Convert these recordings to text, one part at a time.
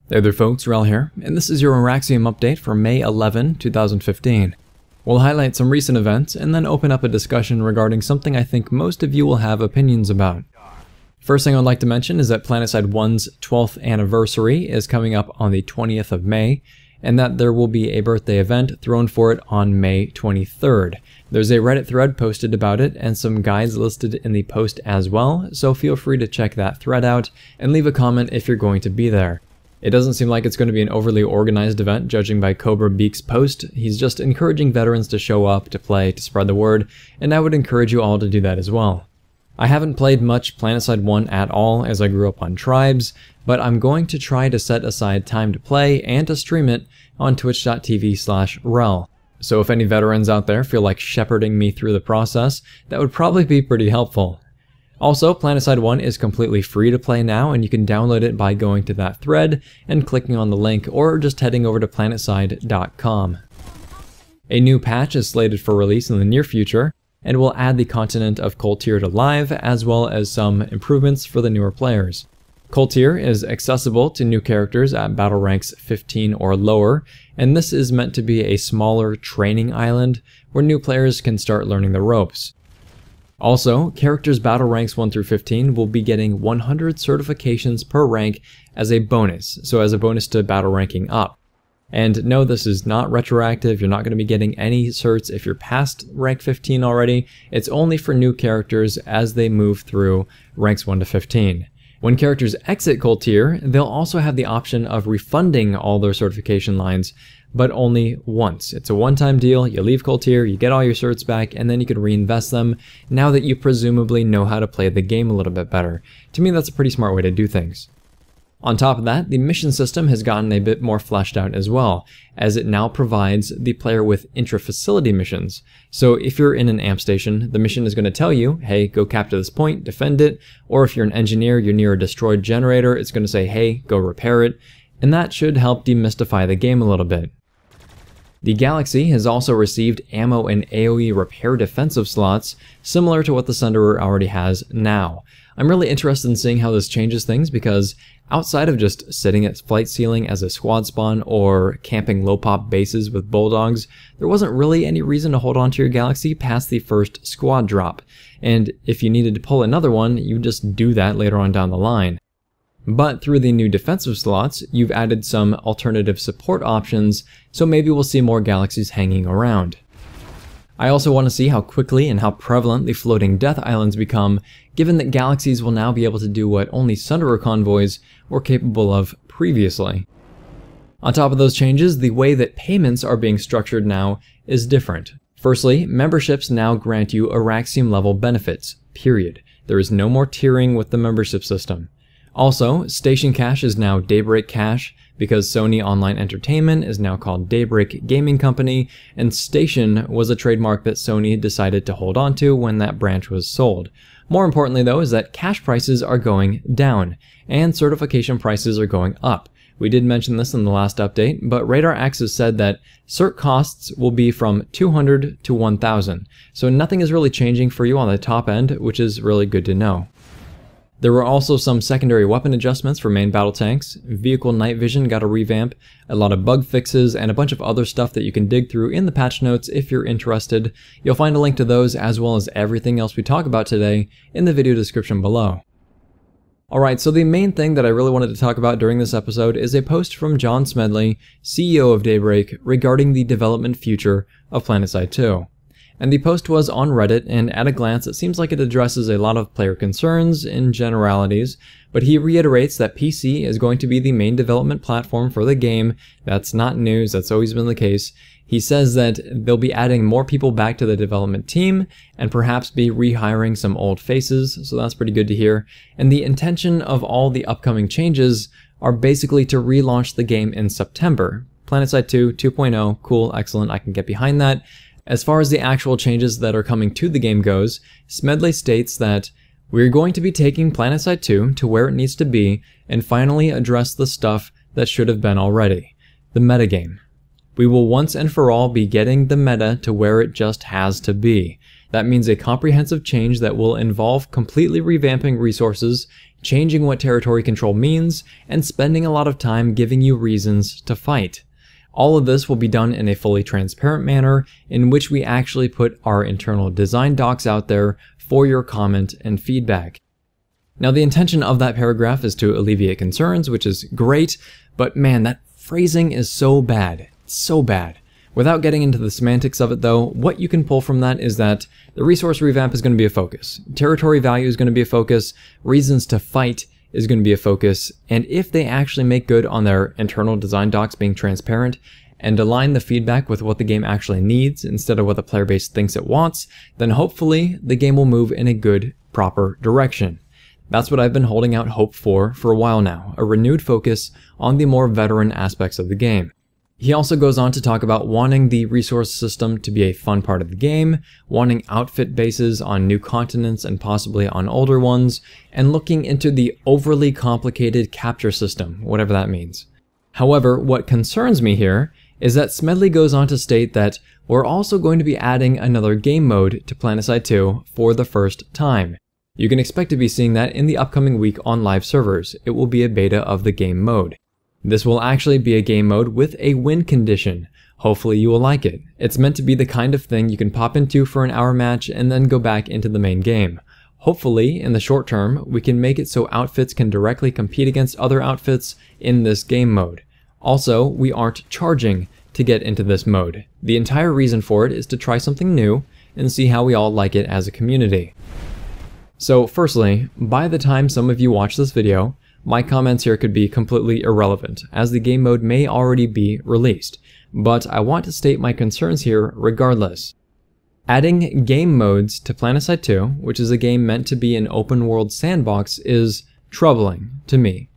Hey there folks, Wrel here, and this is your Auraxium update for May 11, 2015. We'll highlight some recent events and then open up a discussion regarding something I think most of you will have opinions about. First thing I'd like to mention is that PlanetSide 1's 12th anniversary is coming up on the 20th of May, and that there will be a birthday event thrown for it on May 23rd. There's a Reddit thread posted about it and some guides listed in the post as well, so feel free to check that thread out and leave a comment if you're going to be there. It doesn't seem like it's going to be an overly organized event, judging by Cobra Beak's post. He's just encouraging veterans to show up, to play, to spread the word, and I would encourage you all to do that as well. I haven't played much PlanetSide 1 at all, as I grew up on Tribes, but I'm going to try to set aside time to play and to stream it on twitch.tv/Wrel. So if any veterans out there feel like shepherding me through the process, that would probably be pretty helpful. Also, PlanetSide 1 is completely free to play now, and you can download it by going to that thread and clicking on the link, or just heading over to planetside.com. A new patch is slated for release in the near future, and will add the continent of Koltyr to live, as well as some improvements for the newer players. Koltyr is accessible to new characters at battle ranks 15 or lower, and this is meant to be a smaller training island where new players can start learning the ropes. Also, characters battle ranks 1 through 15 will be getting 100 certifications per rank as a bonus, so as a bonus to battle ranking up. And no, this is not retroactive. You're not going to be getting any certs if you're past rank 15 already. It's only for new characters as they move through ranks 1 to 15. When characters exit Koltyr, they'll also have the option of refunding all their certification lines, but only once. It's a one-time deal. You leave Koltyr, you get all your certs back, and then you can reinvest them now that you presumably know how to play the game a little bit better. To me, that's a pretty smart way to do things. On top of that, the mission system has gotten a bit more fleshed out as well, as it now provides the player with intra-facility missions. So if you're in an amp station, the mission is going to tell you, hey, go capture this point, defend it, or if you're an engineer, you're near a destroyed generator, it's going to say, hey, go repair it, and that should help demystify the game a little bit. The Galaxy has also received ammo and AoE repair defensive slots, similar to what the Sunderer already has now. I'm really interested in seeing how this changes things, because outside of just sitting at flight ceiling as a squad spawn or camping low-pop bases with bulldogs, there wasn't really any reason to hold on to your Galaxy past the first squad drop, and if you needed to pull another one, you just do that later on down the line. But through the new defensive slots, you've added some alternative support options, so maybe we'll see more Galaxies hanging around. I also want to see how quickly and how prevalent the floating death islands become, given that Galaxies will now be able to do what only Sunderer convoys were capable of previously. On top of those changes, the way that payments are being structured now is different. Firstly, memberships now grant you Auraxium level benefits, period. There is no more tiering with the membership system. Also, Station Cash is now Daybreak Cash, because Sony Online Entertainment is now called Daybreak Gaming Company, and Station was a trademark that Sony decided to hold on to when that branch was sold. More importantly though is that cash prices are going down, and certification prices are going up. We did mention this in the last update, but RadarX has said that cert costs will be from 200 to 1,000, so nothing is really changing for you on the top end, which is really good to know. There were also some secondary weapon adjustments for main battle tanks, vehicle night vision got a revamp, a lot of bug fixes, and a bunch of other stuff that you can dig through in the patch notes if you're interested. You'll find a link to those as well as everything else we talk about today in the video description below. Alright, so the main thing that I really wanted to talk about during this episode is a post from John Smedley, CEO of Daybreak, regarding the development future of PlanetSide 2. And the post was on Reddit, and at a glance it seems like it addresses a lot of player concerns in generalities, but he reiterates that PC is going to be the main development platform for the game. That's not news, that's always been the case. He says that they'll be adding more people back to the development team, and perhaps be rehiring some old faces, so that's pretty good to hear. And the intention of all the upcoming changes are basically to relaunch the game in September. PlanetSide 2 2.0, cool, excellent, I can get behind that. As far as the actual changes that are coming to the game goes, Smedley states that we're going to be taking PlanetSide 2 to where it needs to be and finally address the stuff that should have been already, the metagame. We will once and for all be getting the meta to where it just has to be. That means a comprehensive change that will involve completely revamping resources, changing what territory control means, and spending a lot of time giving you reasons to fight. All of this will be done in a fully transparent manner in which we actually put our internal design docs out there for your comment and feedback. Now, the intention of that paragraph is to alleviate concerns, which is great, but man, that phrasing is so bad. It's so bad. Without getting into the semantics of it though, what you can pull from that is that the resource revamp is going to be a focus. Territory value is going to be a focus. Reasons to fight is going to be a focus. And if they actually make good on their internal design docs being transparent and align the feedback with what the game actually needs instead of what the player base thinks it wants, then hopefully the game will move in a good, proper direction. That's what I've been holding out hope for a while now, a renewed focus on the more veteran aspects of the game. He also goes on to talk about wanting the resource system to be a fun part of the game, wanting outfit bases on new continents and possibly on older ones, and looking into the overly complicated capture system, whatever that means. However, what concerns me here is that Smedley goes on to state that we're also going to be adding another game mode to PlanetSide 2 for the first time. You can expect to be seeing that in the upcoming week on live servers. It will be a beta of the game mode. This will actually be a game mode with a win condition. Hopefully you will like it. It's meant to be the kind of thing you can pop into for an hour match and then go back into the main game. Hopefully, in the short term, we can make it so outfits can directly compete against other outfits in this game mode. Also, we aren't charging to get into this mode. The entire reason for it is to try something new and see how we all like it as a community. So firstly, by the time some of you watch this video, my comments here could be completely irrelevant, as the game mode may already be released, but I want to state my concerns here regardless. Adding game modes to PlanetSide 2, which is a game meant to be an open world sandbox, is troubling to me.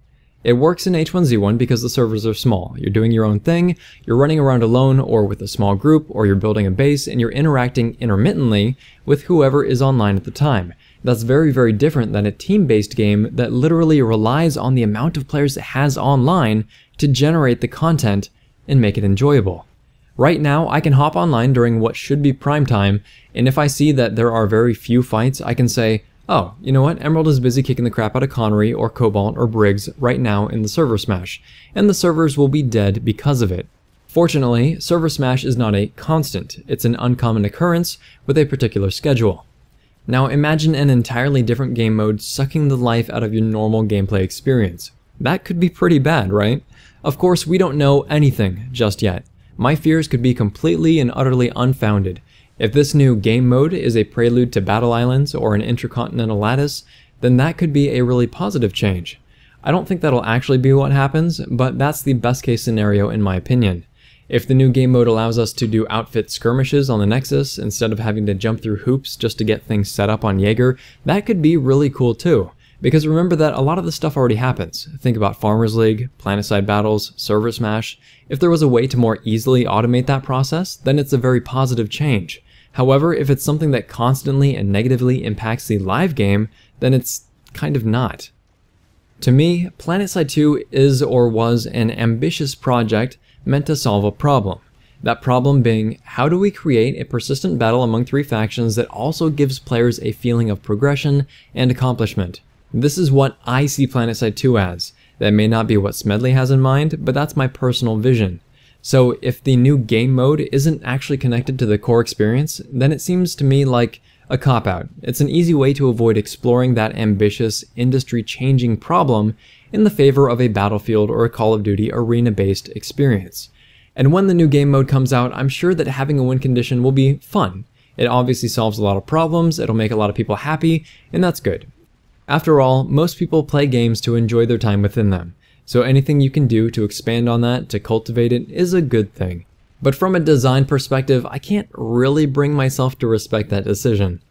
It works in H1Z1 because the servers are small. You're doing your own thing, you're running around alone or with a small group, or you're building a base and you're interacting intermittently with whoever is online at the time. That's very, very different than a team-based game that literally relies on the amount of players it has online to generate the content and make it enjoyable. Right now, I can hop online during what should be prime time, and if I see that there are very few fights, I can say, oh, you know what, Emerald is busy kicking the crap out of Connery or Cobalt or Briggs right now in the server smash, and the servers will be dead because of it. Fortunately, server smash is not a constant, it's an uncommon occurrence with a particular schedule. Now imagine an entirely different game mode sucking the life out of your normal gameplay experience. That could be pretty bad, right? Of course, we don't know anything just yet. My fears could be completely and utterly unfounded. If this new game mode is a prelude to Battle Islands or an intercontinental lattice, then that could be a really positive change. I don't think that'll actually be what happens, but that's the best case scenario in my opinion. If the new game mode allows us to do outfit skirmishes on the Nexus instead of having to jump through hoops just to get things set up on Jaeger, that could be really cool too. Because remember that a lot of this stuff already happens. Think about Farmers League, PlanetSide battles, Server Smash. If there was a way to more easily automate that process, then it's a very positive change. However, if it's something that constantly and negatively impacts the live game, then it's kind of not. To me, PlanetSide 2 is or was an ambitious project meant to solve a problem. That problem being, how do we create a persistent battle among three factions that also gives players a feeling of progression and accomplishment? This is what I see PlanetSide 2 as. That may not be what Smedley has in mind, but that's my personal vision. So if the new game mode isn't actually connected to the core experience, then it seems to me like a cop-out. It's an easy way to avoid exploring that ambitious, industry-changing problem in the favor of a Battlefield or a Call of Duty arena-based experience. And when the new game mode comes out, I'm sure that having a win condition will be fun. It obviously solves a lot of problems, it'll make a lot of people happy, and that's good. After all, most people play games to enjoy their time within them, so anything you can do to expand on that, to cultivate it, is a good thing. But from a design perspective, I can't really bring myself to respect that decision.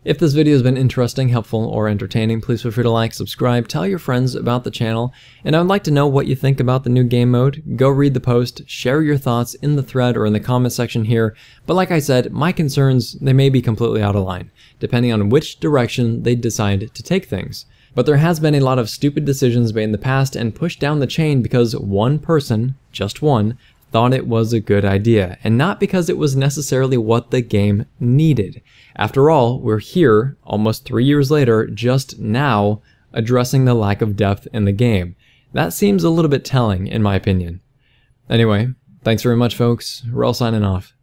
If this video has been interesting, helpful, or entertaining, please feel free to like, subscribe, tell your friends about the channel, and I would like to know what you think about the new game mode. Go read the post, share your thoughts in the thread or in the comment section here, but like I said, my concerns, they may be completely out of line, depending on which direction they decide to take things. But there has been a lot of stupid decisions made in the past and pushed down the chain because one person, just one, thought it was a good idea, and not because it was necessarily what the game needed. After all, we're here, almost 3 years later, just now, addressing the lack of depth in the game. That seems a little bit telling, in my opinion. Anyway, thanks very much, folks. Wrel signing off.